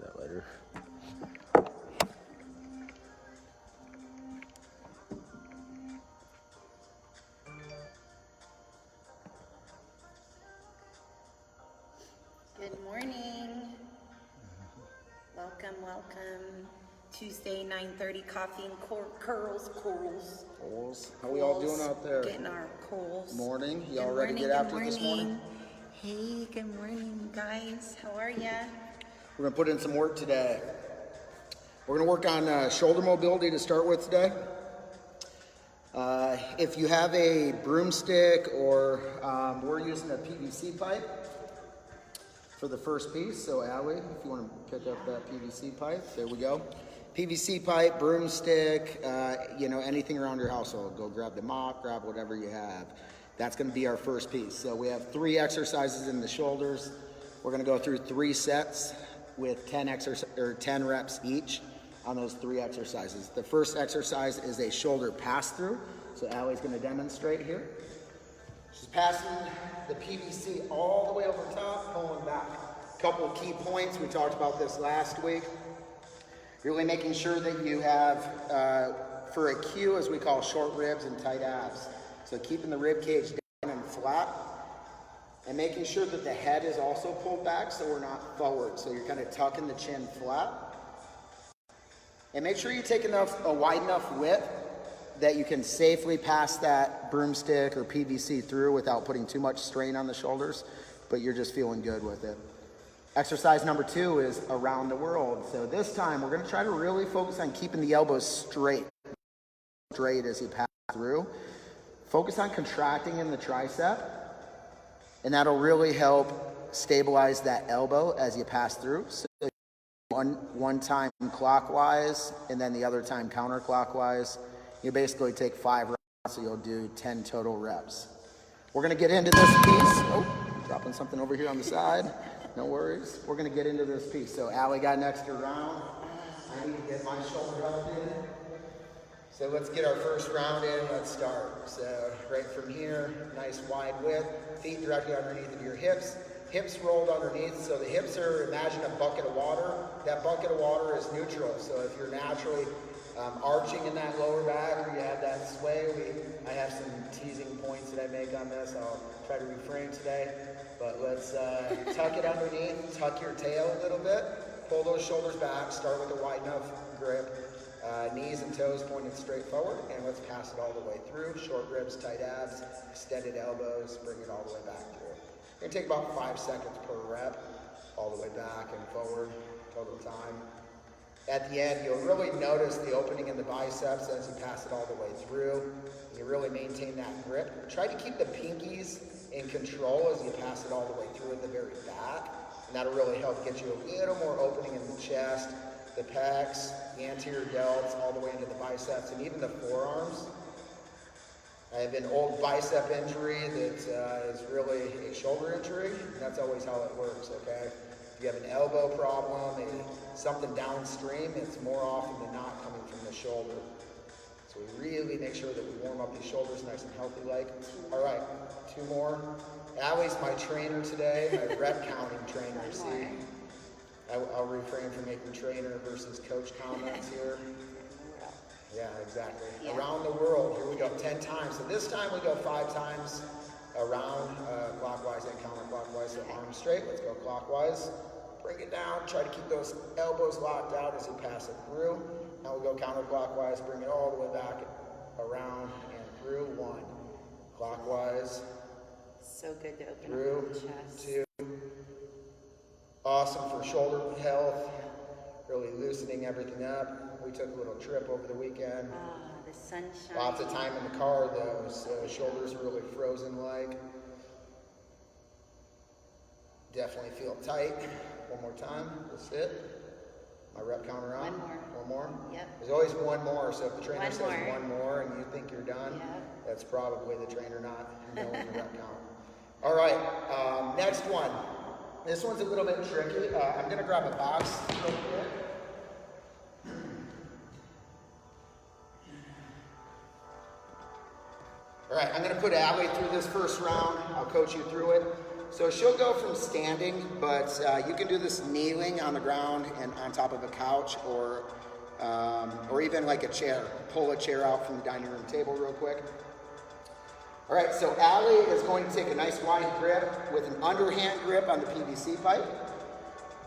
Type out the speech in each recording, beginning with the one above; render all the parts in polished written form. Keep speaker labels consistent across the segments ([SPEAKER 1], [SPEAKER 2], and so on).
[SPEAKER 1] that later.
[SPEAKER 2] Good morning. Welcome. Tuesday, 9:30, coffee and curls.
[SPEAKER 1] How we all doing out there?
[SPEAKER 2] Getting our curls.
[SPEAKER 1] Morning. Y'all ready to get after it this morning?
[SPEAKER 2] Hey, good morning, guys. How are ya?
[SPEAKER 1] We're gonna put in some work today. We're gonna work on shoulder mobility to start with today. If you have a broomstick or we're using a PVC pipe for the first piece. So Allie, if you want to pick up that PVC pipe, there we go. PVC pipe, broomstick, anything around your household. Go grab the mop, grab whatever you have. That's going to be our first piece. So we have 3 exercises in the shoulders. We're going to go through 3 sets with 10 reps each on those 3 exercises. The first exercise is a shoulder pass through. So Allie's going to demonstrate here. She's passing the PVC all the way over top, pulling back. A couple of key points, we talked about this last week. Really making sure that you have, for a Q, as we call short ribs and tight abs. So keeping the rib cage down and flat, and making sure that the head is also pulled back so we're not forward. So you're kind of tucking the chin flat. And make sure you take a wide enough width that you can safely pass that broomstick or PVC through without putting too much strain on the shoulders, but you're just feeling good with it. Exercise number 2 is around the world. So this time we're gonna try to really focus on keeping the elbows straight as you pass through. Focus on contracting in the tricep, and that'll really help stabilize that elbow as you pass through. So one time clockwise, and then the other time counterclockwise. You basically take 5 reps, so you'll do 10 total reps. We're gonna get into this piece. Oh, dropping something over here on the side. No worries. We're gonna get into this piece. So Allie got an extra round. I need to get my shoulder up in. So let's get our first round in. Let's start. So right from here, nice wide width. Feet directly underneath of your hips. Hips rolled underneath. So the hips are, imagine a bucket of water. That bucket of water is neutral. So if you're naturally arching in that lower back, or you have that sway, I have some teasing points that I make on this. I'll try to refrain today, but let's tuck it underneath, tuck your tail a little bit, pull those shoulders back, start with a wide enough grip, knees and toes pointed straight forward, and let's pass it all the way through. Short ribs, tight abs, extended elbows, bring it all the way back through. It's gonna take about 5 seconds per rep, all the way back and forward, total time. At the end, you'll really notice the opening in the biceps as you pass it all the way through. You really maintain that grip. Try to keep the pinkies in control as you pass it all the way through at the very back. And that'll really help get you a little more opening in the chest, the pecs, the anterior delts, all the way into the biceps, and even the forearms. I have an old bicep injury that is really a shoulder injury. And that's always how it works, okay? If you have an elbow problem, something downstream, it's more often than not coming from the shoulder. So we really make sure that we warm up these shoulders nice and healthy like. All right, 2 more. Allie's my trainer today, my rep counting trainer. See, I'll refrain from making trainer versus coach comments here. Yeah, exactly. Yeah. Around the world, here we go, 10 times. So this time we go 5 times around, clockwise and counterclockwise. So arms straight, let's go clockwise. Bring it down, try to keep those elbows locked out as you pass it through. Now we go counterclockwise, bring it all the way back, around and through. 1, clockwise.
[SPEAKER 2] So good to open
[SPEAKER 1] through,
[SPEAKER 2] up the chest.
[SPEAKER 1] 2. Awesome for shoulder health, really loosening everything up. We took a little trip over the weekend.
[SPEAKER 2] The sunshine.
[SPEAKER 1] Lots of time in the car though, so shoulders are really frozen like. Definitely feel tight. One more time, that's it. My rep counter on.
[SPEAKER 2] 1 more.
[SPEAKER 1] 1 more?
[SPEAKER 2] Yep.
[SPEAKER 1] There's always 1 more, so if the trainer
[SPEAKER 2] 1
[SPEAKER 1] says
[SPEAKER 2] more.
[SPEAKER 1] 1 more and you think you're done,
[SPEAKER 2] Yep.
[SPEAKER 1] that's probably the trainer not knowing the rep count. All right, next one. This one's a little bit tricky. I'm gonna grab a box real quick. All right, I'm gonna put Allie through this first round. I'll coach you through it. So she'll go from standing, but you can do this kneeling on the ground and on top of a couch, or even like a chair. Pull a chair out from the dining room table real quick. All right, so Allie is going to take a nice wide grip with an underhand grip on the PVC pipe.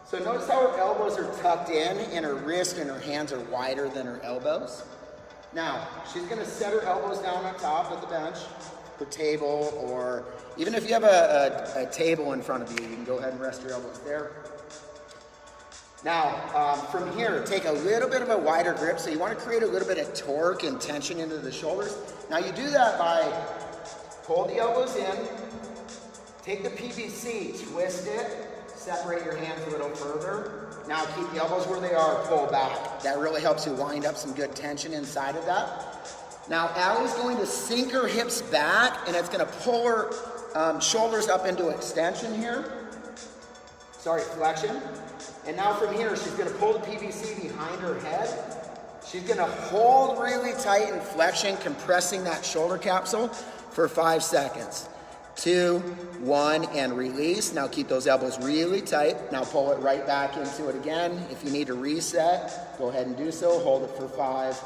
[SPEAKER 1] So notice how her elbows are tucked in and her wrist and her hands are wider than her elbows. Now, she's gonna set her elbows down on top of the bench, her table, or even if you have a table in front of you, you can go ahead and rest your elbows there. Now, from here, take a little bit of a wider grip. So you wanna create a little bit of torque and tension into the shoulders. Now you do that by pull the elbows in, take the PVC, twist it, separate your hands a little further. Now keep the elbows where they are, pull back. That really helps you wind up some good tension inside of that. Now Allie's going to sink her hips back, and it's gonna pull her shoulders up into extension here. Sorry, flexion. And now from here, she's gonna pull the PVC behind her head. She's gonna hold really tight in flexion, compressing that shoulder capsule for 5 seconds. 2, 1, and release. Now keep those elbows really tight. Now pull it right back into it again. If you need to reset, go ahead and do so. Hold it for 5,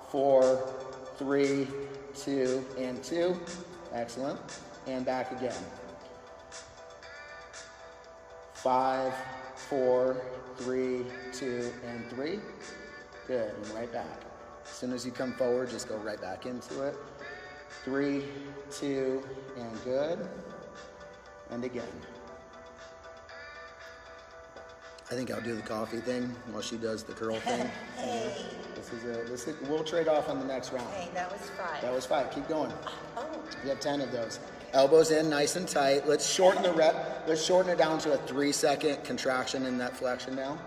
[SPEAKER 1] 4, 3, 2, and 2. Excellent. And back again. 5, 4, 3, 2, and 3. Good, and right back. As soon as you come forward, just go right back into it. 3, 2, and good. And again. I think I'll do the coffee thing while she does the curl thing.
[SPEAKER 2] Hey.
[SPEAKER 1] We'll trade off on the next round.
[SPEAKER 2] Hey, that was 5.
[SPEAKER 1] That was 5. Keep going.
[SPEAKER 2] Oh.
[SPEAKER 1] You have 10 of those. Elbows in, nice and tight. Let's shorten the rep. Let's shorten it down to a 3-second contraction in that flexion now.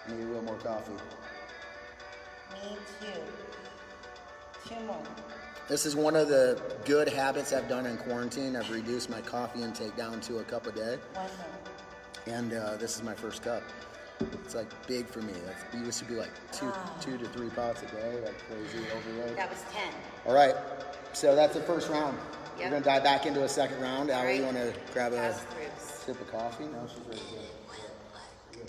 [SPEAKER 1] Need a little more coffee.
[SPEAKER 2] Me too. 2 more.
[SPEAKER 1] This is one of the good habits I've done in quarantine. I've reduced my coffee intake down to a cup a day.
[SPEAKER 2] 1 more.
[SPEAKER 1] And this is my first cup. It's like big for me. It used to be like 2 to 3 pots a day, like crazy overload.
[SPEAKER 2] That was 10.
[SPEAKER 1] All right, so that's the first round.
[SPEAKER 2] Yep.
[SPEAKER 1] We're gonna dive back into a second round. Allie,
[SPEAKER 2] right.
[SPEAKER 1] you wanna grab a
[SPEAKER 2] Pass-throughs.
[SPEAKER 1] sip of coffee? No, she's ready to go.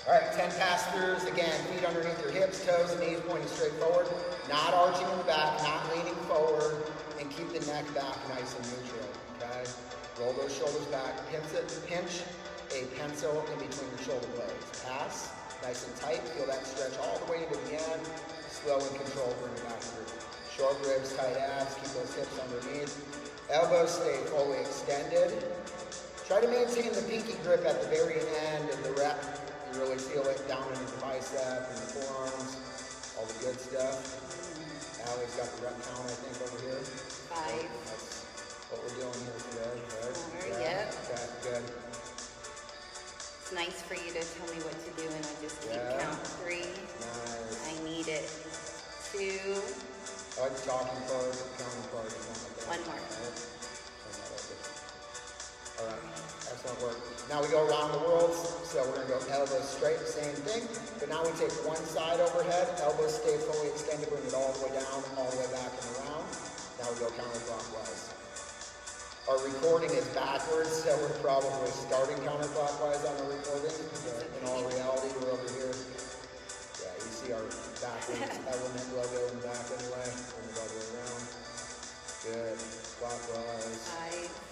[SPEAKER 1] All right, 10 pass-throughs. Again, feet underneath your hips, toes, and knees pointing straight forward. Not arching in the back, not leaning forward, and keep the neck back nice and neutral, okay? Roll those shoulders back, pinch a pencil in between your shoulder blades. Pass, nice and tight, feel that stretch all the way to the end. Slow and controlled, bring it back through. Short ribs, tight abs, keep those hips underneath. Elbows stay fully extended. Try to maintain the pinky grip at the very end of the rep. You really feel it down into the bicep and the forearms, all the good stuff. Allie's got the rep count, I think, over here.
[SPEAKER 2] 5.
[SPEAKER 1] That's what we're doing here today, right?
[SPEAKER 2] Yep.
[SPEAKER 1] Okay, good.
[SPEAKER 2] It's nice for you to tell me what to do, and I just keep count 3.
[SPEAKER 1] Nice.
[SPEAKER 2] I need it. 2.
[SPEAKER 1] I like the talking part, counting part.
[SPEAKER 2] 1 more.
[SPEAKER 1] All right, excellent work. Now we go around the world, so we're gonna go elbows straight, same thing. But now we take one side overhead, elbows stay fully extended, bring it all the way down, all the way back and around. Now we go counterclockwise. Our recording is backwards, so we're probably starting counterclockwise on the recording. But in all reality, we're over here. Yeah, you see our backwards element logo in the back anyway. Bring it all the way around. Good. Clockwise.
[SPEAKER 2] 5.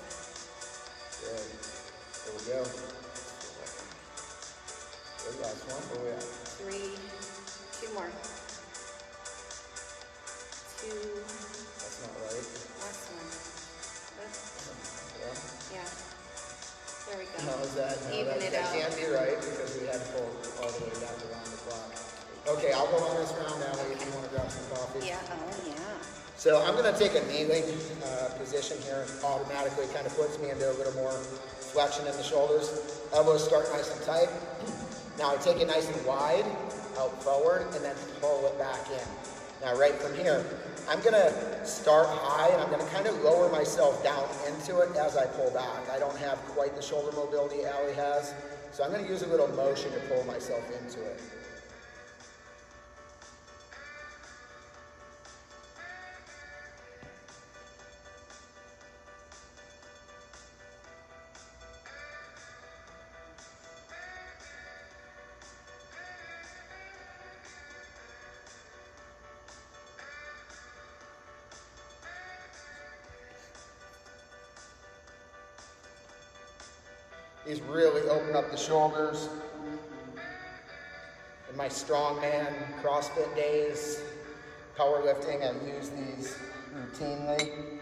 [SPEAKER 1] Good. There we go. Good, last one. Where we at?
[SPEAKER 2] 3. 2 more. 2.
[SPEAKER 1] That's not right.
[SPEAKER 2] Last one.
[SPEAKER 1] Yeah.
[SPEAKER 2] Yeah. There we go.
[SPEAKER 1] How is that? No,
[SPEAKER 2] Even it
[SPEAKER 1] that
[SPEAKER 2] out.
[SPEAKER 1] can't be right because we had to pull all the way back around the clock. Okay, I'll go on this round now if you want to grab some coffee.
[SPEAKER 2] Yeah. Oh, yeah.
[SPEAKER 1] So I'm going to take a kneeling position here. Automatically kind of puts me into a little more flexion in the shoulders. Elbows start nice and tight. Now I take it nice and wide, out forward, and then pull it back in. Now right from here, I'm going to start high, and I'm going to kind of lower myself down into it as I pull back. I don't have quite the shoulder mobility Allie has, so I'm going to use a little motion to pull myself into it. These really open up the shoulders. In my strongman CrossFit days, powerlifting, I've used these routinely.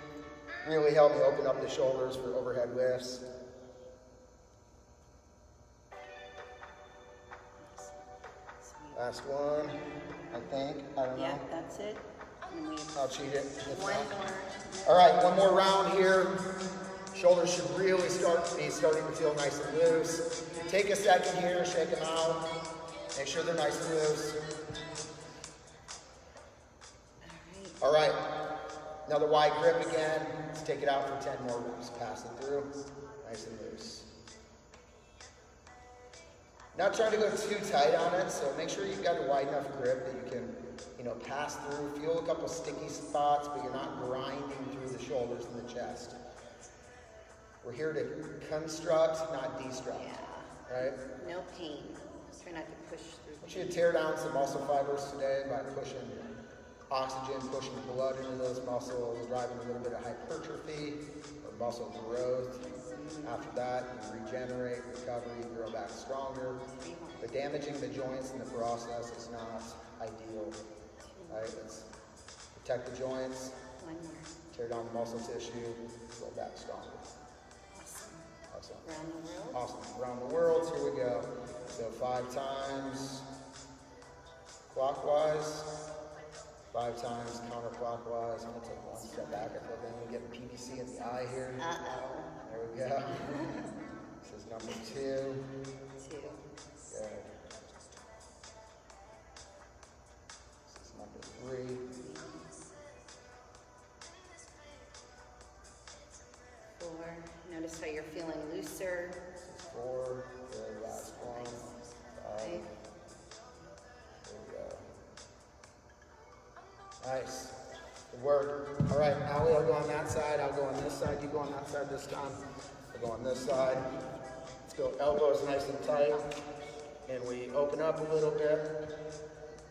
[SPEAKER 1] Really help me open up the shoulders for overhead lifts. Last one, I think. I don't know.
[SPEAKER 2] Yeah, that's it.
[SPEAKER 1] I'll cheat it.
[SPEAKER 2] One more.
[SPEAKER 1] All right, one more round here. Shoulders should really starting to feel nice and loose. Take a second here, shake them out. Make sure they're nice and loose. All right, another wide grip again. Let's take it out for 10 more reps. Pass it through, nice and loose. Not trying to go too tight on it, so make sure you've got a wide enough grip that you can, pass through. Feel a couple sticky spots, but you're not grinding through the shoulders and the chest. We're here to construct, not destruct.
[SPEAKER 2] Yeah.
[SPEAKER 1] Right?
[SPEAKER 2] No pain. Try not to push through.
[SPEAKER 1] I want you to tear down some muscle fibers today by pushing oxygen, pushing blood into those muscles, driving a little bit of hypertrophy or muscle growth. After that, you regenerate, recover, you grow back stronger. But damaging the joints in the process is not ideal. Right? Let's protect the joints,
[SPEAKER 2] One more.
[SPEAKER 1] tear down the muscle tissue, grow back stronger.
[SPEAKER 2] Awesome. Around the world.
[SPEAKER 1] Awesome. Around the world, here we go. So 5 times clockwise, 5 times counterclockwise. I'm going to take one step back. I feel like I'm getting PVC in the eye here.
[SPEAKER 2] Uh-oh.
[SPEAKER 1] There we go. This is number 2.
[SPEAKER 2] 2.
[SPEAKER 1] Good. This is number 3.
[SPEAKER 2] 4. Notice how you're feeling looser.
[SPEAKER 1] This is 4. Good. Last one. 5. There we go. Nice. Good work. All right, Allie, I'll go on that side. I'll go on this side. You go on that side this time. I'll go on this side. Let's go elbows nice and tight. And we open up a little bit.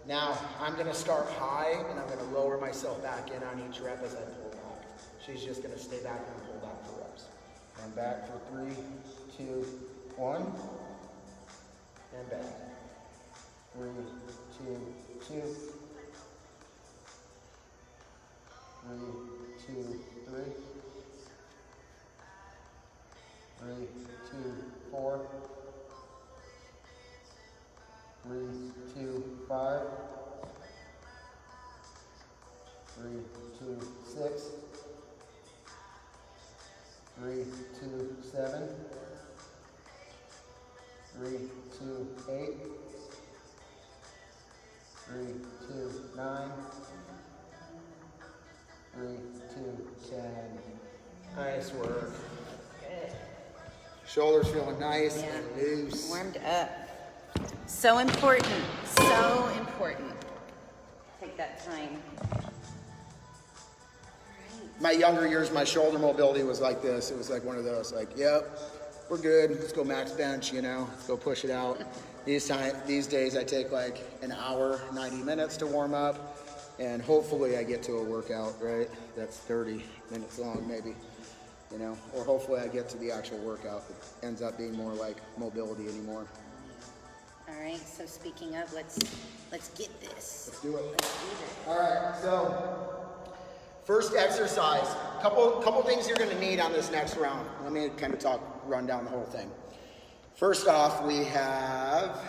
[SPEAKER 1] Now, I'm going to start high, and I'm going to lower myself back in on each rep as I pull back. She's just going to stay back and pull back for reps. And back for 3, 2, 1. And back. 3, 2, 2. 3, 2, 3. 3, 2, 4. 3, 2, 5. 3, 2, 6. 3, 2, 7. 3, 2, 8. 3, 2, 9. 3, 2, 10. Nice work.
[SPEAKER 2] Good.
[SPEAKER 1] Shoulders feeling nice
[SPEAKER 2] Yeah.
[SPEAKER 1] and loose.
[SPEAKER 2] Warmed up. So important. So important. Take that time.
[SPEAKER 1] My younger years, my shoulder mobility was like this. It was like one of those, like, yep, we're good. Let's go max bench, let's go push it out. These days, I take like an hour, 90 minutes to warm up. And hopefully I get to a workout, right? That's 30 minutes long, maybe, or hopefully I get to the actual workout that ends up being more like mobility anymore.
[SPEAKER 2] All right. So speaking of, let's get this.
[SPEAKER 1] Let's do it.
[SPEAKER 2] Let's do this.
[SPEAKER 1] All right, so first exercise. Couple things you're going to need on this next round. Let me kind of run down the whole thing. First off, we have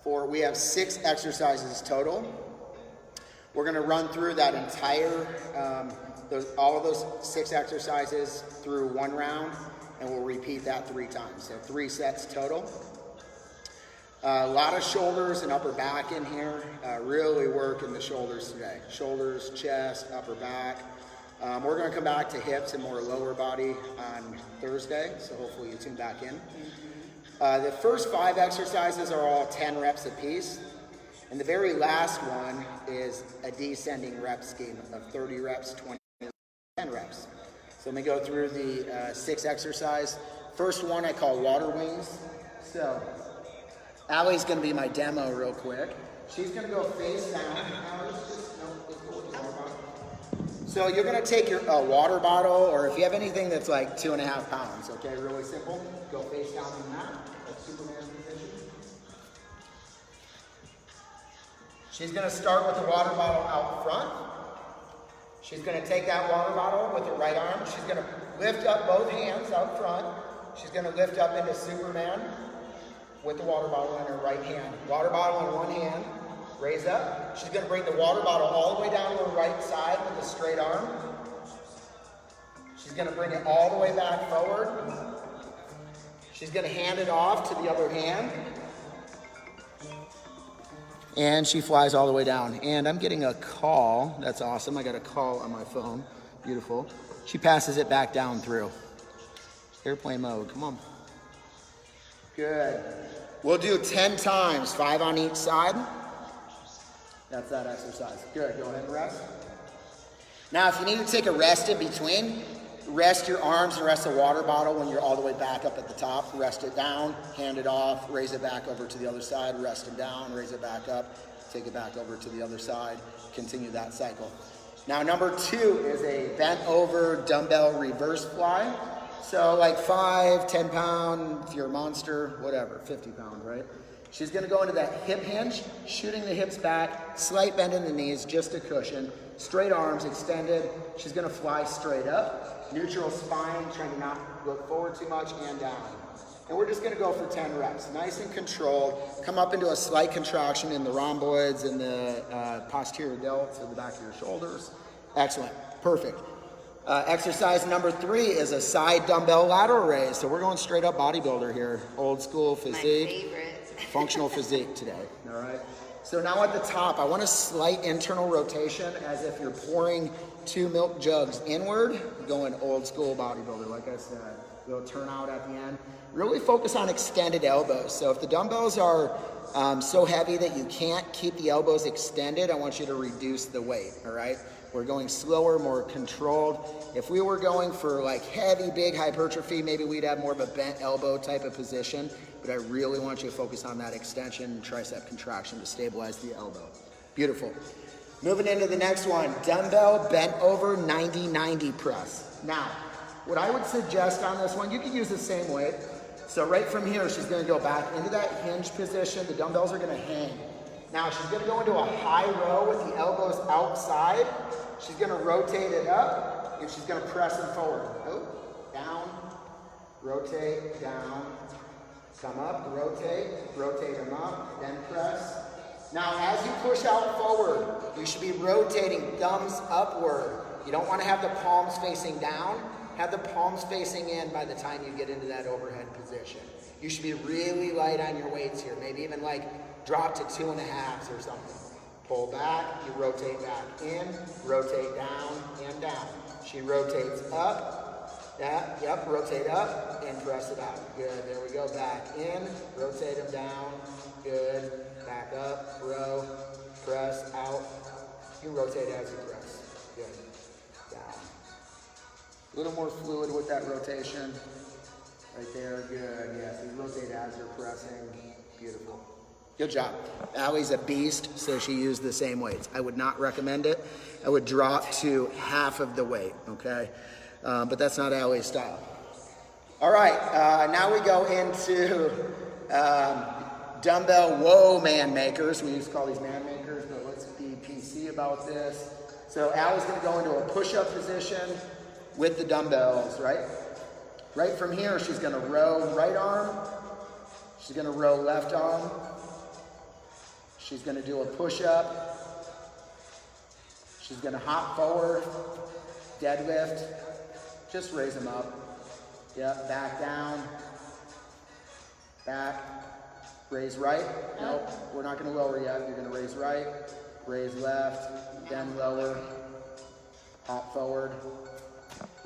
[SPEAKER 1] 6 exercises total. We're going to run through that entire, all of those 6 exercises through one round, and we'll repeat that 3 times. So 3 sets total. A lot of shoulders and upper back in here. Really working the shoulders today. Shoulders, chest, upper back. We're going to come back to hips and more lower body on Thursday, so hopefully you tune back in. The first 5 exercises are all 10 reps apiece. And the very last one is a descending rep scheme of 30 reps, 20, 10 reps. So let me go through the 6 exercise. First one I call water wings. So Allie's going to be my demo real quick. She's going to go face down. So you're gonna take your water bottle, or if you have anything that's like 2.5 pounds, okay, really simple. Go face down on the mat, that's Superman position. She's gonna start with the water bottle out front. She's gonna take that water bottle with her right arm. She's gonna lift up both hands out front. She's gonna lift up into Superman with the water bottle in her right hand. Water bottle in one hand, raise up. She's gonna bring the water bottle all the way down to her right side with a straight arm. She's gonna bring it all the way back forward. She's gonna hand it off to the other hand. And she flies all the way down. And I'm getting a call. That's awesome. I got a call on my phone. Beautiful. She passes it back down through. Airplane mode. Come on. Good. We'll do 10 times, 5 on each side. That's that exercise. Good. Go ahead and rest. Now, if you need to take a rest in between, rest your arms and rest the water bottle when you're all the way back up at the top. Rest it down, hand it off, raise it back over to the other side, rest it down, raise it back up, take it back over to the other side, continue that cycle. Now, number 2 is a bent over dumbbell reverse fly. So like 5, 10 pound, if you're a monster, whatever, 50 pound, right? She's gonna go into that hip hinge, shooting the hips back, slight bend in the knees, just a cushion, straight arms extended. She's gonna fly straight up, neutral spine, trying to not look forward too much and down. And we're just gonna go for 10 reps, nice and controlled. Come up into a slight contraction in the rhomboids and the posterior delts of the back of your shoulders. Excellent, perfect. Exercise number 3 is a side dumbbell lateral raise. So we're going straight up bodybuilder here. Old school physique.
[SPEAKER 2] My favorite.
[SPEAKER 1] Functional physique today, all right? So now at the top, I want a slight internal rotation as if you're pouring 2 milk jugs inward, going old school bodybuilder, like I said. We'll turn out at the end. Really focus on extended elbows. So if the dumbbells are so heavy that you can't keep the elbows extended, I want you to reduce the weight, all right? We're going slower, more controlled. If we were going for like heavy, big hypertrophy, maybe we'd have more of a bent elbow type of position, but I really want you to focus on that extension and tricep contraction to stabilize the elbow. Beautiful. Moving into the next one, dumbbell bent over 90-90 press. Now, what I would suggest on this one, you could use the same weight. So right from here, she's gonna go back into that hinge position. The dumbbells are gonna hang. Now she's gonna go into a high row with the elbows outside. She's gonna rotate it up, and she's gonna press them forward. Oh, down, rotate, down, come up, rotate them up, then press. Now as you push out forward, you should be rotating thumbs upward. You don't wanna have the palms facing down. Have the palms facing in by the time you get into that overhead position. You should be really light on your weights here, maybe even like drop to 2.5s or something. Pull back, you rotate back in, rotate down and down. She rotates up, rotate up and press it out. Good, there we go, back in, rotate them down, good, back up, row, press, out. You rotate as you press, good, down. A little more fluid with that rotation. Right there, good, yes, you rotate as you're pressing, beautiful. Good job. Allie's a beast, so she used the same weights. I would not recommend it. I would drop to half of the weight, okay? But that's not Allie's style. All right, now we go into dumbbell man makers. We used to call these man makers, but let's be PC about this. So Allie's gonna go into a push-up position with the dumbbells, right? Right from here, she's gonna row right arm. She's gonna row left arm. She's gonna do a push-up. She's gonna hop forward, deadlift, just raise them up. Yep, back down, back, raise right. Nope, we're not gonna lower yet. You're gonna raise right, raise left, then lower, hop forward,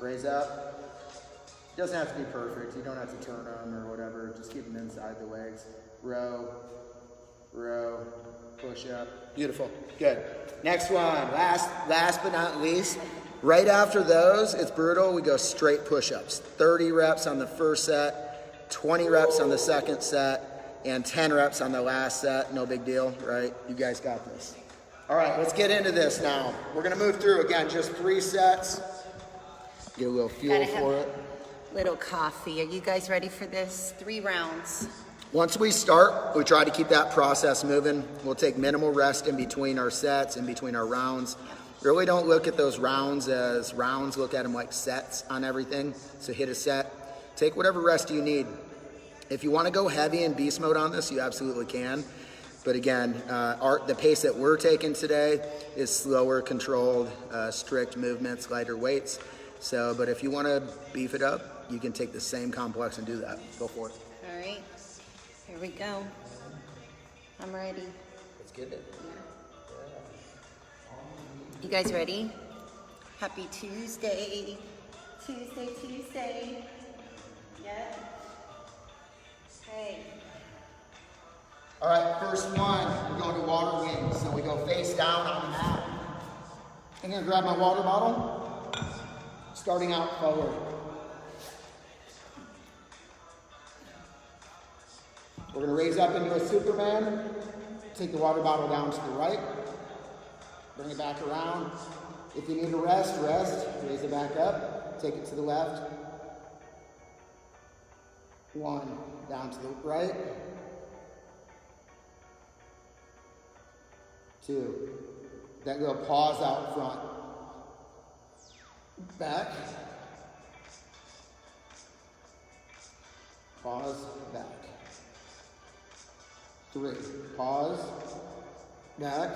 [SPEAKER 1] raise up. It doesn't have to be perfect. You don't have to turn them or whatever. Just keep them inside the legs. Row, row, push up. Beautiful, good. Next one, last but not least. Right after those, it's brutal. We go straight push-ups. 30 reps on the first set, 20 reps on the second set, and 10 reps on the last set. No big deal, right? You guys got this. All right, let's get into this now. We're gonna move through, again, just 3 sets. Get a little fuel for it.
[SPEAKER 2] Little coffee. Are you guys ready for this? 3 rounds.
[SPEAKER 1] Once we start, we try to keep that process moving. We'll take minimal rest in between our sets, in between our rounds. Really don't look at those rounds as rounds, look at them like sets on everything. So hit a set, take whatever rest you need. If you wanna go heavy in beast mode on this, you absolutely can. But again, the pace that we're taking today is slower, controlled, strict movements, lighter weights. So, but if you wanna beef it up, you can take the same complex and do that. Go for it.
[SPEAKER 2] All right, here we go. I'm ready.
[SPEAKER 1] Let's get it.
[SPEAKER 2] You guys ready? Happy Tuesday. Tuesday. Yeah? Okay.
[SPEAKER 1] All right, first one, we're going to water wings. So we go face down on the mat. I'm gonna grab my water bottle, starting out forward. We're gonna raise up into a Superman, take the water bottle down to the right, bring it back around. If you need to rest, raise it back up, take it to the left. 1, down to the right. 2, then go pause out front. Back. Pause, back. 3, pause, back.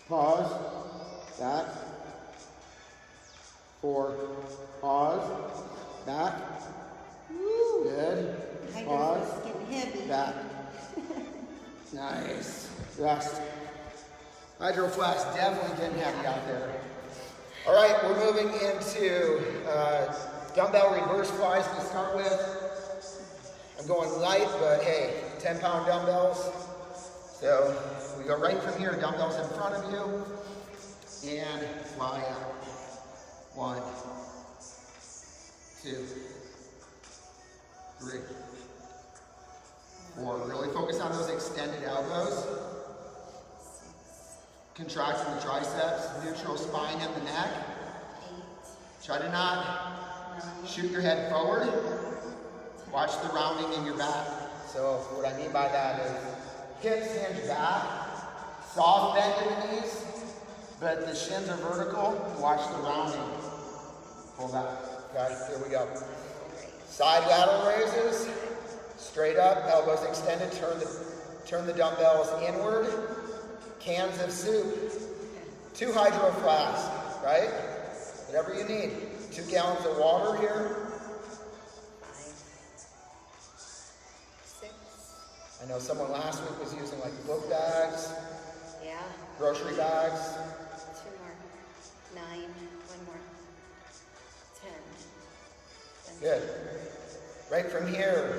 [SPEAKER 1] Pause, back. 4, pause, back. Woo. Good. Pause, back. Nice. Rest. Hydro flask definitely getting heavy out there. All right, we're moving into dumbbell reverse flies to start with. I'm going light, but hey, 10-pound dumbbells. So we go right from here, dumbbells in front of you, and fly out. 1, 2, 3, 4. Really focus on those extended elbows. Contracting the triceps, neutral spine in the neck. 8. Try to not shoot your head forward. Watch the rounding in your back. So what I mean by that is hips hinge back, soft bend in the knees, but the shins are vertical. Watch the rounding. Pull back. Okay, here we go. Side lateral raises. Straight up, elbows extended, turn the dumbbells inward. Cans of soup. 2 hydro flasks, right? Whatever you need. 2 gallons of water here.
[SPEAKER 2] 5, 6.
[SPEAKER 1] I know someone last week was using like book bags.
[SPEAKER 2] Yeah.
[SPEAKER 1] Grocery bags.
[SPEAKER 2] 2 more. 9. 1 more. 10.
[SPEAKER 1] Good. Right from here,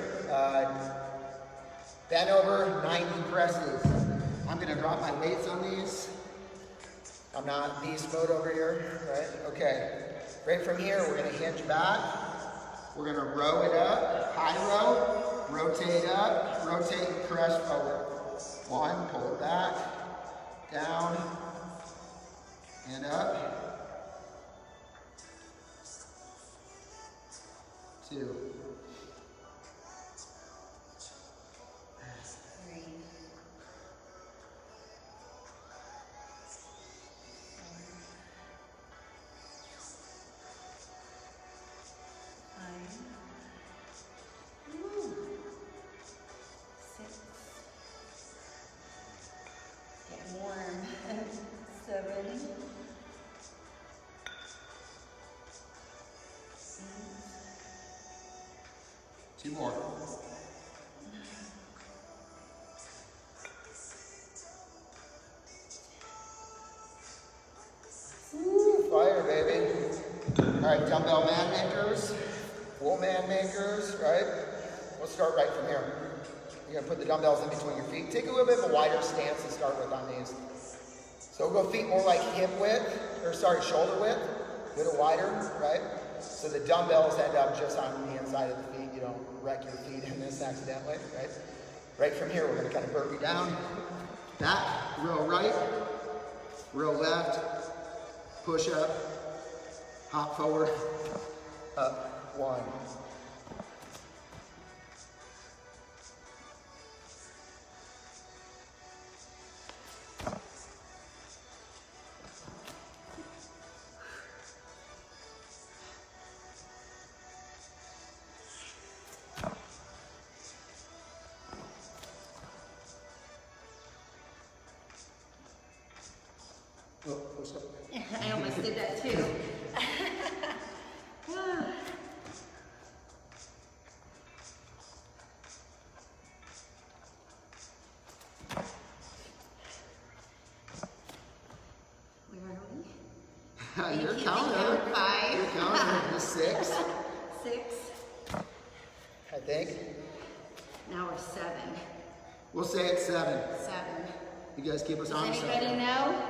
[SPEAKER 1] bend over, 90 presses. I'm gonna drop my weights on these. I'm not beast mode over here, right? Okay. Right from here, we're gonna hinge back. We're gonna row it up, high row, rotate up, rotate and press forward. 1, pull it back, down, and up. 2.
[SPEAKER 2] 3. 6. Getting warm. 7. 8.
[SPEAKER 1] 2 more. Woo, fire, baby. All right, dumbbell man makers, full man makers, right? We'll start right from here. You're gonna put the dumbbells in between your feet. Take a little bit of a wider stance to start with on these. So we'll go feet more like hip width, shoulder width, a little wider, right? So the dumbbells end up just on the inside of the feet. You don't wreck your feet in this accidentally, right? Right from here, we're gonna kind of burpee down. Back, row right, row left, push up, hop forward, up, 1. Oh, push up.
[SPEAKER 2] I almost did that too. Where are we?
[SPEAKER 1] You're
[SPEAKER 2] keeping
[SPEAKER 1] counting.
[SPEAKER 2] count? 5.
[SPEAKER 1] You're counting. You're 6.
[SPEAKER 2] 6.
[SPEAKER 1] I think.
[SPEAKER 2] Now we're 7.
[SPEAKER 1] We'll say it's 7.
[SPEAKER 2] 7.
[SPEAKER 1] You guys keep us
[SPEAKER 2] Does
[SPEAKER 1] honest.
[SPEAKER 2] anybody know?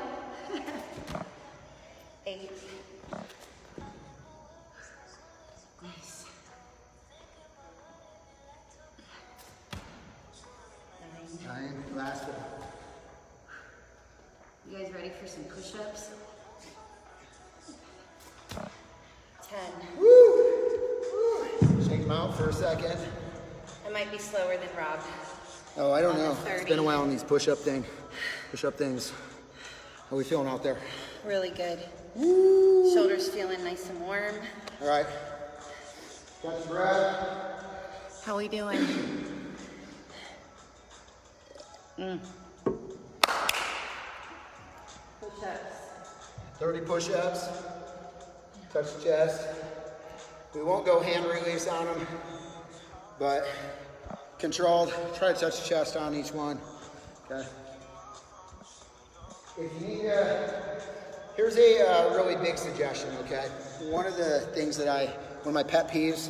[SPEAKER 2] 8. Nice. 9.
[SPEAKER 1] 9. Last one.
[SPEAKER 2] You guys ready for some push-ups? 10.
[SPEAKER 1] Woo! Shake them out for a second.
[SPEAKER 2] I might be slower than Rob.
[SPEAKER 1] Oh, I don't
[SPEAKER 2] On the
[SPEAKER 1] know. It's
[SPEAKER 2] 30.
[SPEAKER 1] been a while on these push-up things. How are we feeling out there?
[SPEAKER 2] Really good.
[SPEAKER 1] Woo!
[SPEAKER 2] Shoulders feeling nice and warm.
[SPEAKER 1] All right. Catch your breath.
[SPEAKER 2] How we doing? Push-ups.
[SPEAKER 1] 30 push-ups. Touch the chest. We won't go hand release on them, but controlled. Try to touch the chest on each one. Okay. If you need here's a really big suggestion, okay? One of the things that one of my pet peeves,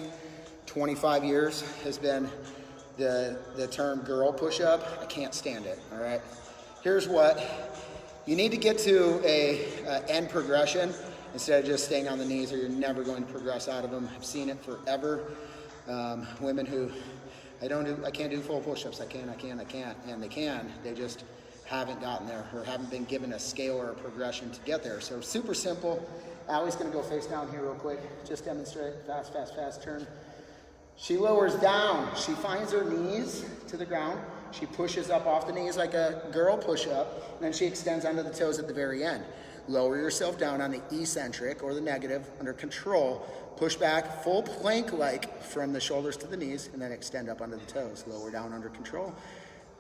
[SPEAKER 1] 25 years, has been the term girl push-up. I can't stand it, all right? Here's what. You need to get to a end progression instead of just staying on the knees, or you're never going to progress out of them. I've seen it forever. Women who, I can't do full push-ups. I can't, and they can. They just haven't gotten there or haven't been given a scale or a progression to get there. So super simple. Allie's gonna go face down here real quick. Just demonstrate. Fast, fast, fast turn. She lowers down. She finds her knees to the ground. She pushes up off the knees like a girl push-up, and then she extends onto the toes at the very end. Lower yourself down on the eccentric or the negative under control. Push back full plank-like from the shoulders to the knees, and then extend up onto the toes. Lower down under control.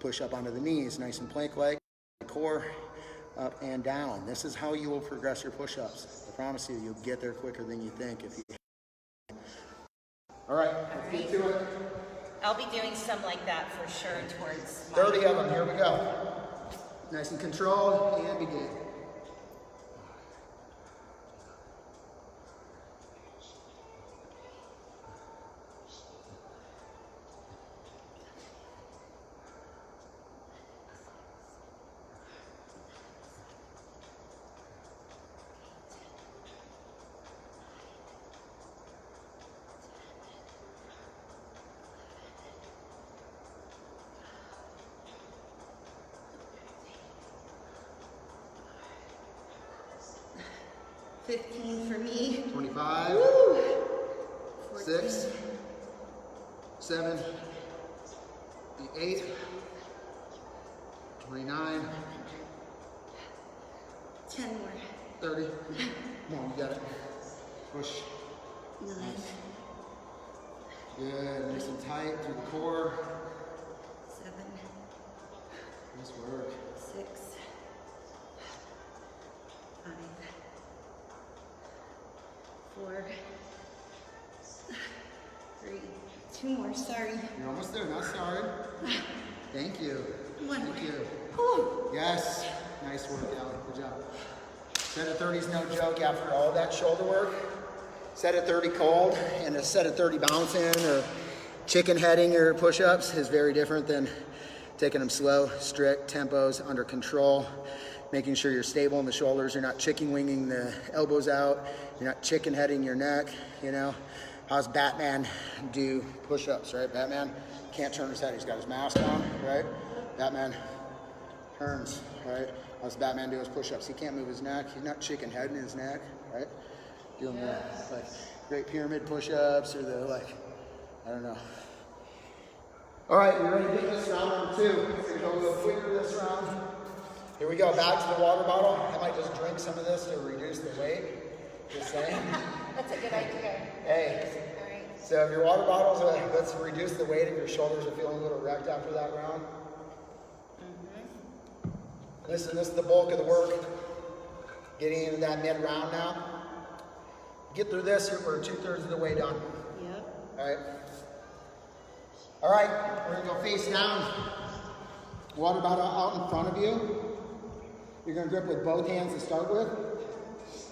[SPEAKER 1] Push up onto the knees, nice and plank-like. Core up and down. This is how you will progress your push-ups. I promise you, you'll get there quicker than you think. All right, let's get to it.
[SPEAKER 2] I'll be doing some like that for sure towards
[SPEAKER 1] 30 of them, here we go. Nice and controlled, and begin.
[SPEAKER 2] $15 for me.
[SPEAKER 1] 25,
[SPEAKER 2] Woo.
[SPEAKER 1] 6, 7, 8, 29,
[SPEAKER 2] 10 more.
[SPEAKER 1] 30. Come on, you got it. Push.
[SPEAKER 2] 9.
[SPEAKER 1] Good, nice and tight through the core.
[SPEAKER 2] 7.
[SPEAKER 1] Nice work.
[SPEAKER 2] 6. 5. 4. 3. 2 more, sorry.
[SPEAKER 1] You're almost there, not sorry. Thank you.
[SPEAKER 2] 1
[SPEAKER 1] Thank
[SPEAKER 2] more.
[SPEAKER 1] you.
[SPEAKER 2] Whew.
[SPEAKER 1] Yes. Nice work, Allie. Good job. Set of 30 is no joke after all that shoulder work. Set of 30 cold and a set of 30 bouncing or chicken heading your push-ups is very different than taking them slow, strict tempos, under control, making sure you're stable in the shoulders. You're not chicken winging the elbows out. You're not chicken heading your neck, you know. How's Batman do push-ups, right? Batman can't turn his head. He's got his mask on, right? Batman turns, right? How's Batman do his push-ups? He can't move his neck. He's not shaking head in his neck, right? Doing the like great pyramid push-ups or the like, I don't know. All right, you ready to get this round number 2? We're gonna go a little quicker this round. Here we go, back to the water bottle. I might just drink some of this to reduce the weight. Just saying.
[SPEAKER 2] That's a good idea.
[SPEAKER 1] Hey.
[SPEAKER 2] All right.
[SPEAKER 1] So if your water bottles, let's reduce the weight if your shoulders are feeling a little wrecked after that round. Listen, this is the bulk of the work. Getting into that mid round now. Get through this, we're 2/3 of the way done.
[SPEAKER 2] Yep.
[SPEAKER 1] All right. All right, we're gonna go face down. Water bottle out in front of you. You're gonna grip with both hands to start with.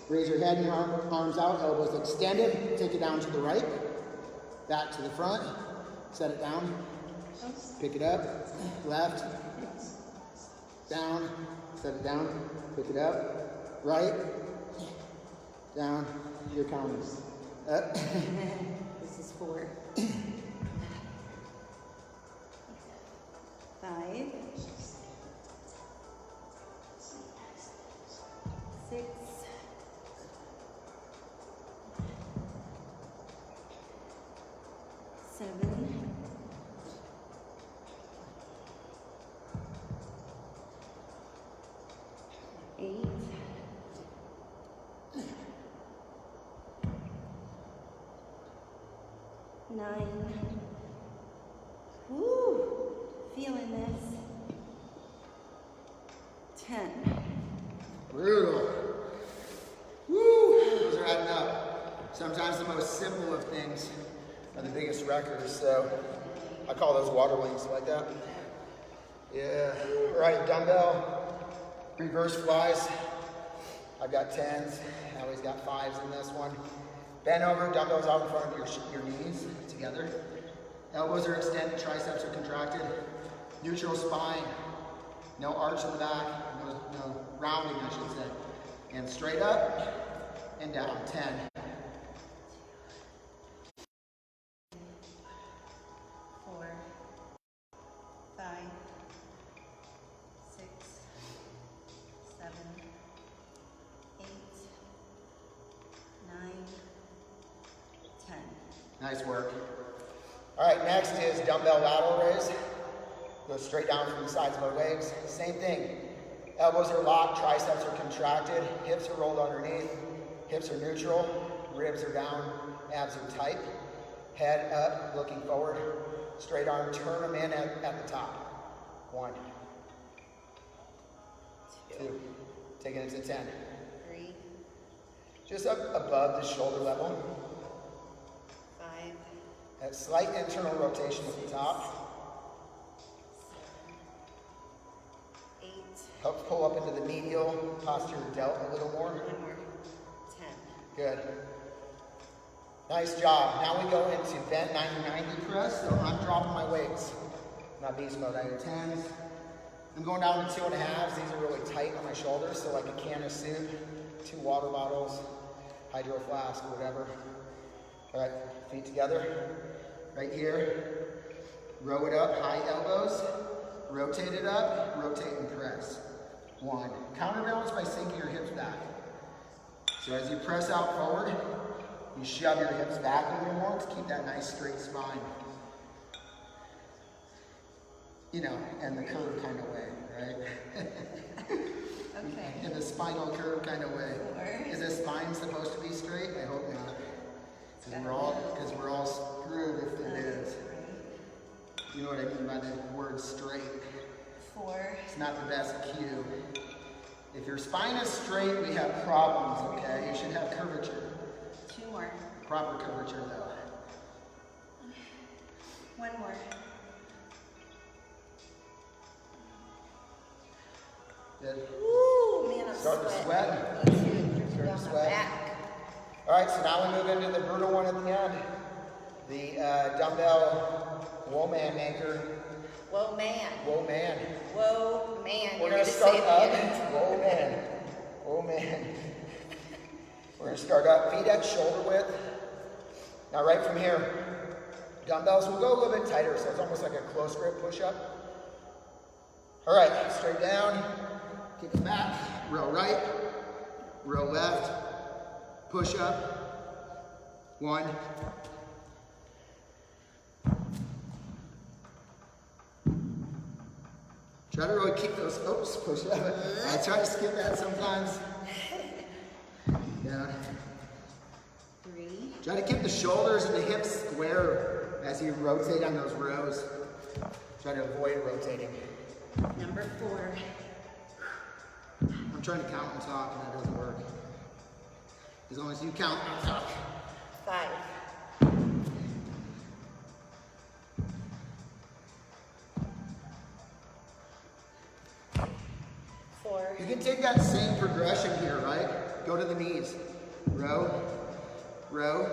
[SPEAKER 1] Raise your head and your arms out, elbows extended. Take it down to the right, back to the front. Set it down. Pick it up. Left. Down. Set it down. Pick it up. Right. Down. Your counters. Up.
[SPEAKER 2] This is 4. 5. 6. 7. 8. 9. Woo! Feeling this. 10.
[SPEAKER 1] Brutal. Woo! Those are adding up. Sometimes the most simple of things are the biggest wreckers, so I call those water wings like that. Yeah. All right, dumbbell, reverse flies. I've got 10s. Allie's got 5s in this one. Bend over, dumbbells out in front of your knees together. Elbows are extended, triceps are contracted. Neutral spine. No arch in the back, no rounding, I should say. And straight up and down. 10.
[SPEAKER 2] 4. 5. 6. 7. 8. 9. 10.
[SPEAKER 1] Nice work. All right, next is dumbbell lateral raise. Go straight down from the sides of our legs. Same thing. Elbows are locked, triceps are contracted, hips are rolled underneath, hips are neutral, ribs are down, abs are tight. Head up, looking forward. Straight arm, turn them in at the top. 1. 2. Taking it to 10.
[SPEAKER 2] 3.
[SPEAKER 1] Just up above the shoulder level.
[SPEAKER 2] 5.
[SPEAKER 1] A slight internal rotation at the top.
[SPEAKER 2] 8.
[SPEAKER 1] Helps pull up into the medial posterior delt a little more.
[SPEAKER 2] 1 more. 10.
[SPEAKER 1] Good. Nice job. Now we go into bent 90-90 press. So I'm dropping my weights. Not beast mode. I have 10s. I'm going down to 2.5s. These are really tight on my shoulders. So like a can of soup, 2 water bottles, hydro flask, whatever. All right, feet together. Right here. Row it up, high elbows. Rotate it up, rotate and press. 1. Counterbalance by sinking your hips back. So as you press out forward, you shove your hips back a little more to keep that nice straight spine. You know, in the curve kind of way, right?
[SPEAKER 2] Okay.
[SPEAKER 1] In the spinal curve kind of way.
[SPEAKER 2] 4.
[SPEAKER 1] Is the spine supposed to be straight? I hope not. Because we're all screwed if it is. You know what I mean by the word straight.
[SPEAKER 2] 4.
[SPEAKER 1] It's not the best cue. If your spine is straight, we have problems, okay? You should have curvature.
[SPEAKER 2] 2 more.
[SPEAKER 1] Proper curvature, though.
[SPEAKER 2] 1 more.
[SPEAKER 1] Good.
[SPEAKER 2] Woo, man, I'm
[SPEAKER 1] Start to sweat.
[SPEAKER 2] Me too.
[SPEAKER 1] Start to
[SPEAKER 2] Down my
[SPEAKER 1] sweat.
[SPEAKER 2] back.
[SPEAKER 1] All right, so now we move into the brutal one at the end. The dumbbell whoa man maker.
[SPEAKER 2] Whoa, man.
[SPEAKER 1] Whoa man.
[SPEAKER 2] Whoa, man.
[SPEAKER 1] We're
[SPEAKER 2] You're
[SPEAKER 1] gonna
[SPEAKER 2] say
[SPEAKER 1] start
[SPEAKER 2] it
[SPEAKER 1] up.
[SPEAKER 2] again.
[SPEAKER 1] Whoa man. Whoa man. We're gonna start up, feet at shoulder width. Now right from here, dumbbells will go a little bit tighter, so it's almost like a close grip push-up. All right, straight down, kick it back, row right, row left, push up, 1. Try to really keep those, oops, push up. I try to skip that sometimes. Yeah.
[SPEAKER 2] 3.
[SPEAKER 1] Try to keep the shoulders and the hips square as you rotate on those rows. Try to avoid rotating.
[SPEAKER 2] Number 4.
[SPEAKER 1] I'm trying to count and talk and that doesn't work. As long as you count and talk.
[SPEAKER 2] 5. 4.
[SPEAKER 1] You can take that same progression here, right? Go to the knees. Row, row,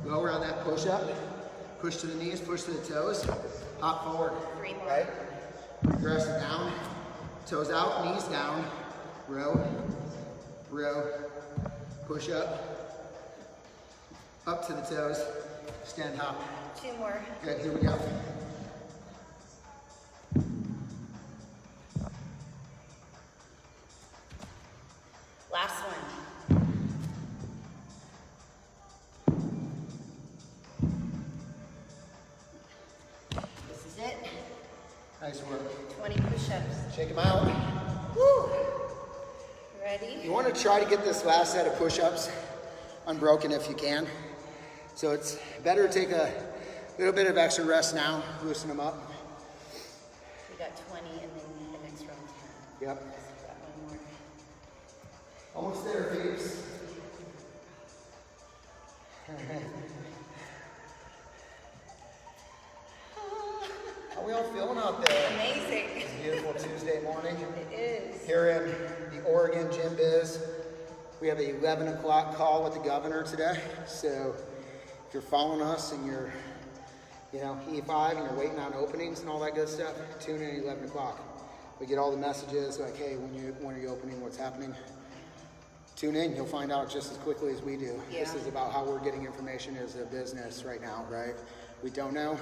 [SPEAKER 1] go around that push up. Push to the knees, push to the toes. Hop forward.
[SPEAKER 2] 3 more.
[SPEAKER 1] Right? Regress it down. Toes out, knees down. Row, row, push up. Up to the toes. Stand hop.
[SPEAKER 2] 2 more.
[SPEAKER 1] Good, here we go.
[SPEAKER 2] Last one. This is it.
[SPEAKER 1] Nice work.
[SPEAKER 2] 20 push-ups.
[SPEAKER 1] Shake them out.
[SPEAKER 2] Woo! Ready?
[SPEAKER 1] You want to try to get this last set of push-ups unbroken if you can. So it's better to take a little bit of extra rest now, loosen them up.
[SPEAKER 2] We got 20 and then the next round 10.
[SPEAKER 1] Yep.
[SPEAKER 2] Got 1 more.
[SPEAKER 1] Almost there, peeps. How we all feeling out there?
[SPEAKER 2] Amazing.
[SPEAKER 1] It's a beautiful Tuesday morning.
[SPEAKER 2] It is.
[SPEAKER 1] Here in the Oregon Gym Biz, we have an 11 o'clock call with the governor today. So if you're following us and you're, E5 and you're waiting on openings and all that good stuff, tune in at 11 o'clock. We get all the messages like, hey, when are you opening, what's happening? Tune in, you'll find out just as quickly as we do.
[SPEAKER 2] Yeah.
[SPEAKER 1] This is about how we're getting information as a business right now, right? We don't know.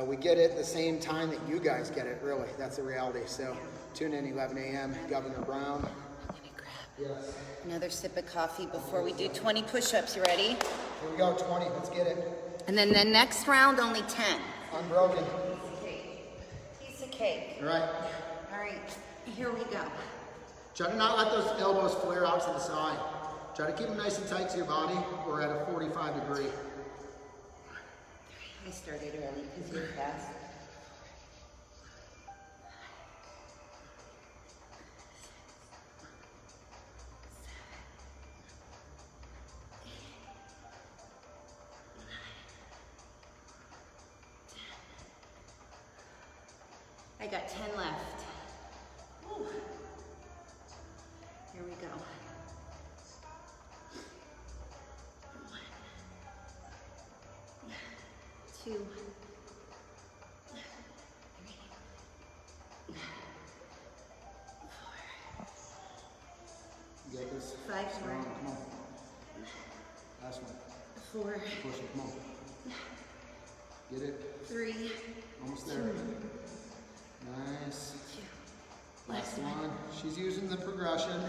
[SPEAKER 1] We get it the same time that you guys get it, really. That's the reality. So tune in 11 a.m. Governor Brown.
[SPEAKER 2] Let me grab
[SPEAKER 1] Yes.
[SPEAKER 2] another sip of coffee before we do 20 push-ups. You ready?
[SPEAKER 1] Here we go, 20. Let's get it.
[SPEAKER 2] And then the next round, only 10.
[SPEAKER 1] Unbroken.
[SPEAKER 2] Piece of cake.
[SPEAKER 1] All right.
[SPEAKER 2] All right, here we go.
[SPEAKER 1] Try to not let those elbows flare out to the side. Try to keep them nice and tight to your body. We're at a 45 degree.
[SPEAKER 2] I started early because you're fast. I got 10 left. Whew. Here we go. 1, 2, 3, 4.
[SPEAKER 1] You got this?
[SPEAKER 2] 5 more.
[SPEAKER 1] Strong. Come on. Last one.
[SPEAKER 2] 4,
[SPEAKER 1] Push it. Come on. Get it.
[SPEAKER 2] 3,
[SPEAKER 1] Almost there. Nice.
[SPEAKER 2] 2.
[SPEAKER 1] Last one. She's using the progression,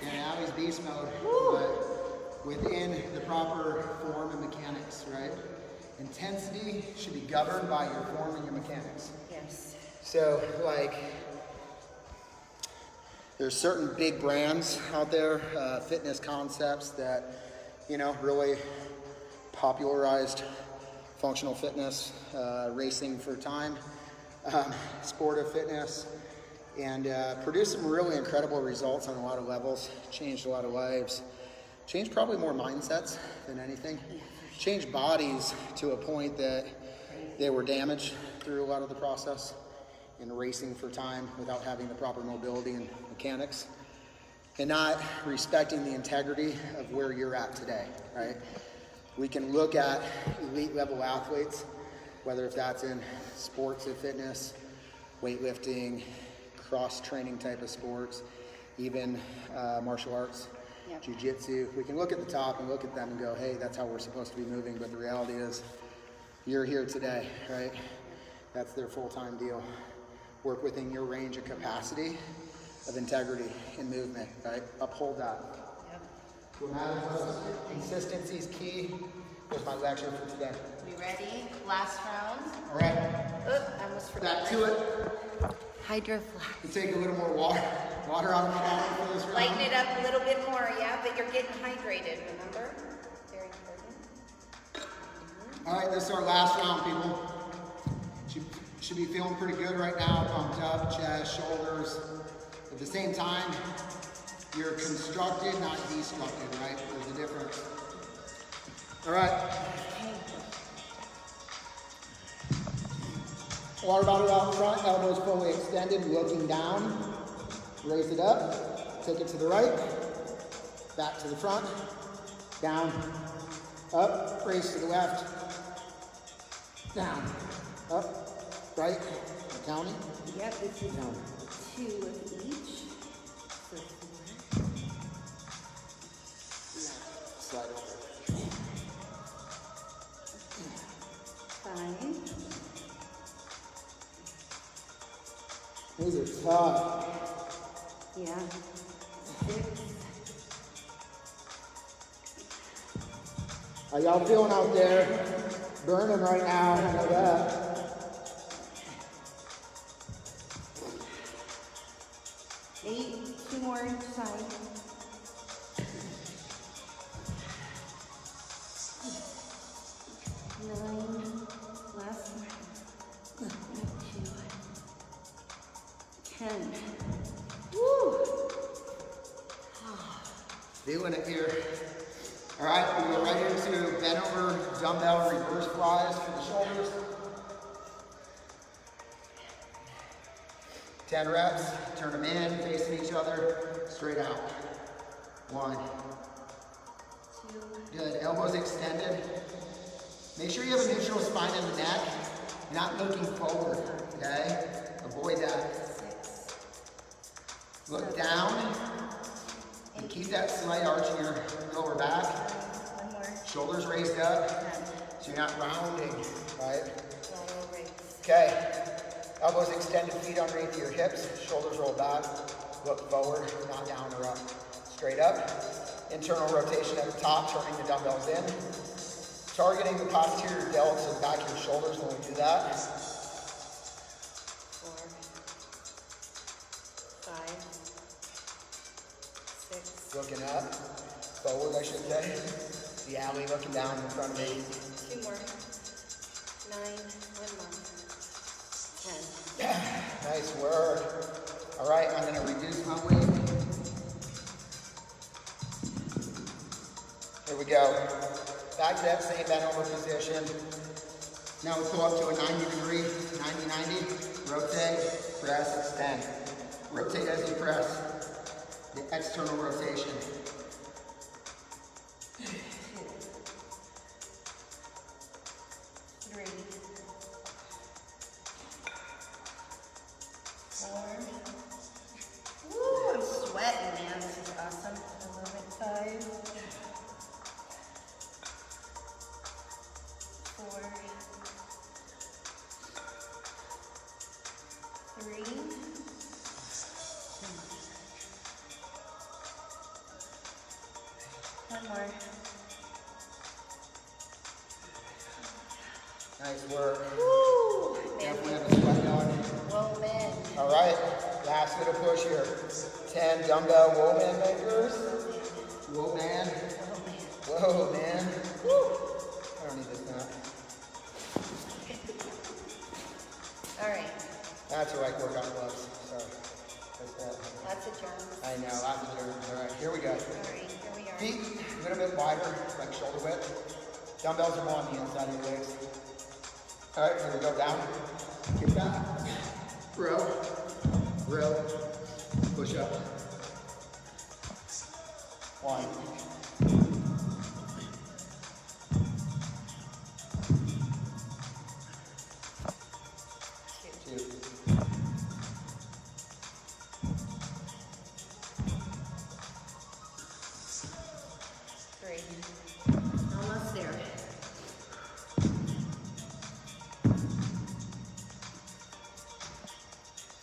[SPEAKER 1] in Abby's beast mode, but within the proper form and mechanics, right? Intensity should be governed by your form and your mechanics.
[SPEAKER 2] Yes.
[SPEAKER 1] So, there's certain big brands out there, fitness concepts that, really popularized functional fitness, racing for time, sportive fitness, and produced some really incredible results on a lot of levels, changed a lot of lives, changed probably more mindsets than anything, changed bodies to a point that they were damaged through a lot of the process in racing for time without having the proper mobility and mechanics, and not respecting the integrity of where you're at today, right? We can look at elite level athletes, whether if that's in sports or fitness, weightlifting, cross-training type of sports, even martial arts,
[SPEAKER 2] Yep.
[SPEAKER 1] jiu-jitsu. We can look at the top and look at them and go, hey, that's how we're supposed to be moving, but the reality is you're here today, right? That's their full-time deal. Work within your range of capacity of integrity in movement, right? Uphold that.
[SPEAKER 2] Yep.
[SPEAKER 1] Consistency is key. There's my lecture for today.
[SPEAKER 2] We ready? Last round.
[SPEAKER 1] All right.
[SPEAKER 2] I almost forgot.
[SPEAKER 1] Back to it.
[SPEAKER 2] Hydro flask.
[SPEAKER 1] You take a little more water out of my body for this round.
[SPEAKER 2] Lighten it up a little bit more, yeah, but you're getting hydrated, remember? Very important.
[SPEAKER 1] All right, this is our last round, people. Should be feeling pretty good right now. Pumped up, chest, shoulders. At the same time, you're constructed, not destructed, right? There's a difference. All right. Water bottle out front, elbows fully extended, looking down. Raise it up, take it to the right, back to the front, down, up, raise to the left, down, up, right, counting.
[SPEAKER 2] Yep, this is
[SPEAKER 1] Down.
[SPEAKER 2] 2 of each. So 4.
[SPEAKER 1] Slide over.
[SPEAKER 2] 5.
[SPEAKER 1] These are tough.
[SPEAKER 2] Yeah. 6.
[SPEAKER 1] How y'all feeling out there? Burning right now, I know that.
[SPEAKER 2] 8. 2 more each side. 9. Last one. 2. 10. Woo!
[SPEAKER 1] Feeling it here. All right, we go right into bent over dumbbell reverse flies for the shoulders. 10 reps, turn them in, facing each other, straight out. 1.
[SPEAKER 2] 2.
[SPEAKER 1] Good, elbows extended. Make sure you have a neutral spine in the neck, not looking forward, okay? Avoid that.
[SPEAKER 2] 6.
[SPEAKER 1] Look down, and keep that slight arch in your lower back.
[SPEAKER 2] 1 more.
[SPEAKER 1] Shoulders raised up,
[SPEAKER 2] 10.
[SPEAKER 1] so you're not rounding, right?
[SPEAKER 2] Lateral raise.
[SPEAKER 1] Okay, elbows extended, feet underneath your hips, shoulders roll back, look forward, not down or up. Straight up, internal rotation at the top, turning the dumbbells in. Targeting the posterior delts and back of your shoulders when we do that.
[SPEAKER 2] 4. 5. 6.
[SPEAKER 1] Looking up, forward I should say. The alley looking down in front of me.
[SPEAKER 2] 2 more. 9. 1 more. 10.
[SPEAKER 1] Nice work. All right, I'm gonna reduce my weight. Here we go. Back to that same bent over position. Now we go up to a 90 degree, 90-90. Rotate, press, extend. Rotate as you press. The external rotation.
[SPEAKER 2] 2. 3. 4. Woo, I'm sweating, man. This is awesome. 5. 4. 3. 1 more.
[SPEAKER 1] Nice work.
[SPEAKER 2] Woo!
[SPEAKER 1] Definitely have a sweat going.
[SPEAKER 2] Whoa, man.
[SPEAKER 1] All right, last bit of push here. 10 dumbbell whoa man makers. Whoa man. Whoa man. Woo! I don't need this now.
[SPEAKER 2] All right.
[SPEAKER 1] That's a right workout gloves. Sorry. That's that.
[SPEAKER 2] Lots of germs.
[SPEAKER 1] I know, lots of germs. All right, here we go.
[SPEAKER 2] All right, here we are.
[SPEAKER 1] Feet a little bit wider, like shoulder width. Dumbbells are more on the inside of your legs. All right, here we go, down. Get back. Row. Row. Push up. 1. 2.
[SPEAKER 2] 3. Almost there. 4.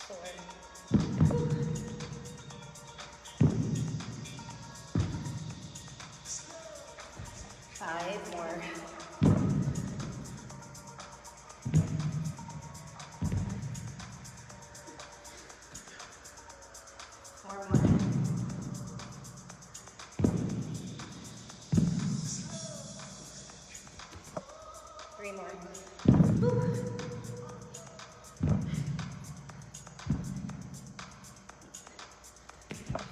[SPEAKER 2] Woo.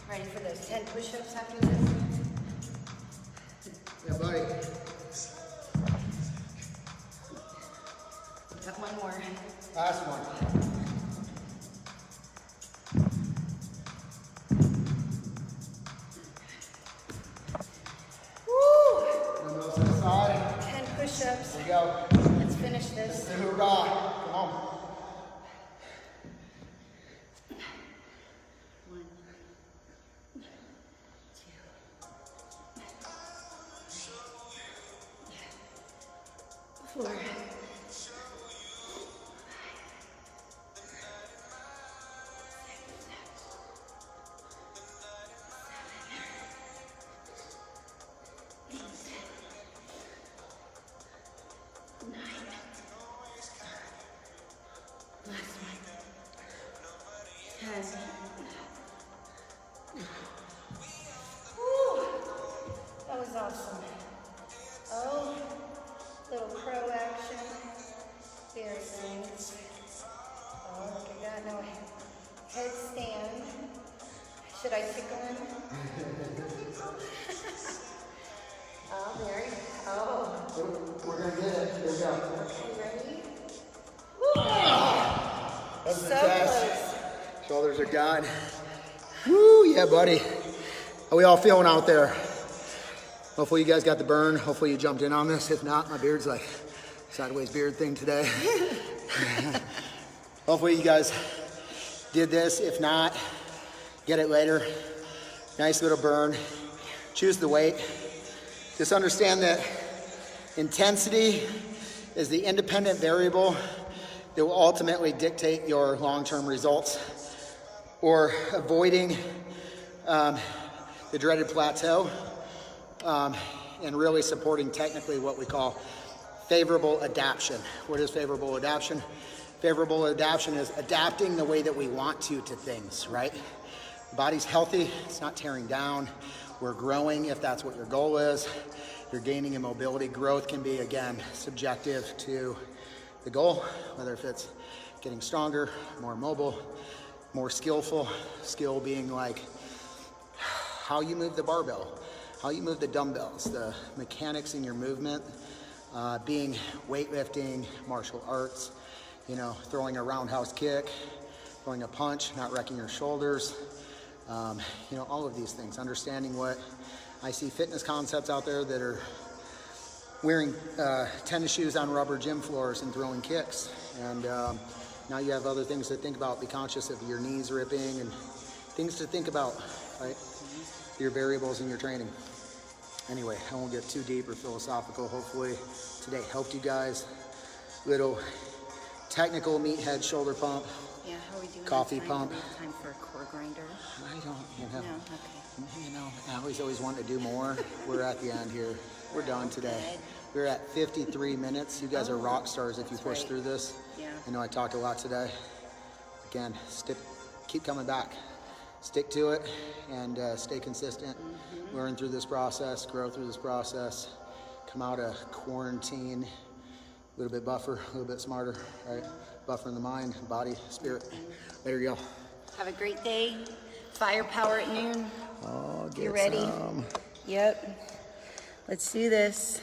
[SPEAKER 2] Ready for those 10 push-ups after this?
[SPEAKER 1] Yeah, buddy.
[SPEAKER 2] Got one more.
[SPEAKER 1] Last one.
[SPEAKER 2] Woo!
[SPEAKER 1] Dumbbells to the side.
[SPEAKER 2] 10 push-ups.
[SPEAKER 1] There you go.
[SPEAKER 2] Let's finish this.
[SPEAKER 1] Hoorah. Come on.
[SPEAKER 2] Four. Woo! That was awesome. Oh, little crow action. Very nice. Oh, look at that. Now headstand. Should I tickle him? Oh, there you go. Oh.
[SPEAKER 1] We're going to get it. Here we go.
[SPEAKER 2] Okay, ready? Woo!
[SPEAKER 1] That's the
[SPEAKER 2] So
[SPEAKER 1] chest.
[SPEAKER 2] close.
[SPEAKER 1] Shoulders are gone. Woo, yeah, buddy. How we all feeling out there? Hopefully you guys got the burn. Hopefully you jumped in on this. If not, my beard's like sideways beard thing today. Hopefully you guys did this. If not, get it later. Nice little burn. Choose the weight. Just understand that intensity is the independent variable that will ultimately dictate your long-term results, or avoiding the dreaded plateau, and really supporting technically what we call favorable adaptation. What is favorable adaptation? Favorable adaptation is adapting the way that we want to things, right? The body's healthy, it's not tearing down. We're growing if that's what your goal is. You're gaining in mobility. Growth can be, again, subjective to the goal, whether if it's getting stronger, more mobile, more skillful. Skill being like how you move the barbell, how you move the dumbbells, the mechanics in your movement, being weightlifting, martial arts, you know, throwing a roundhouse kick, throwing a punch, not wrecking your shoulders, you know, all of these things. Understanding what I see fitness concepts out there that are wearing tennis shoes on rubber gym floors and throwing kicks. And now you have other things to think about. Be conscious of your knees ripping and things to think about, right? Your variables in your training. Anyway, I won't get too deep or philosophical. Hopefully today helped you guys. Little technical meathead shoulder pump.
[SPEAKER 2] Yeah, how are we doing?
[SPEAKER 1] Coffee
[SPEAKER 2] Time?
[SPEAKER 1] pump.
[SPEAKER 2] Do we have time for a core grinder?
[SPEAKER 1] I don't, you know.
[SPEAKER 2] No, okay.
[SPEAKER 1] You know, I always want to do more. We're at the end here. We're done today. We're at 53 minutes. You guys are rock stars if you push through this.
[SPEAKER 2] Yeah.
[SPEAKER 1] I know I talked a lot today. Again, keep coming back. Stick to it and stay consistent. Learn through this process, grow through this process, come out of quarantine a little bit buffer, a little bit smarter, right? Buffering the mind, body, spirit. There you go.
[SPEAKER 2] Have a great day. Firepower at noon.
[SPEAKER 1] Oh, get
[SPEAKER 2] You ready?
[SPEAKER 1] some.
[SPEAKER 2] Yep. Let's do this.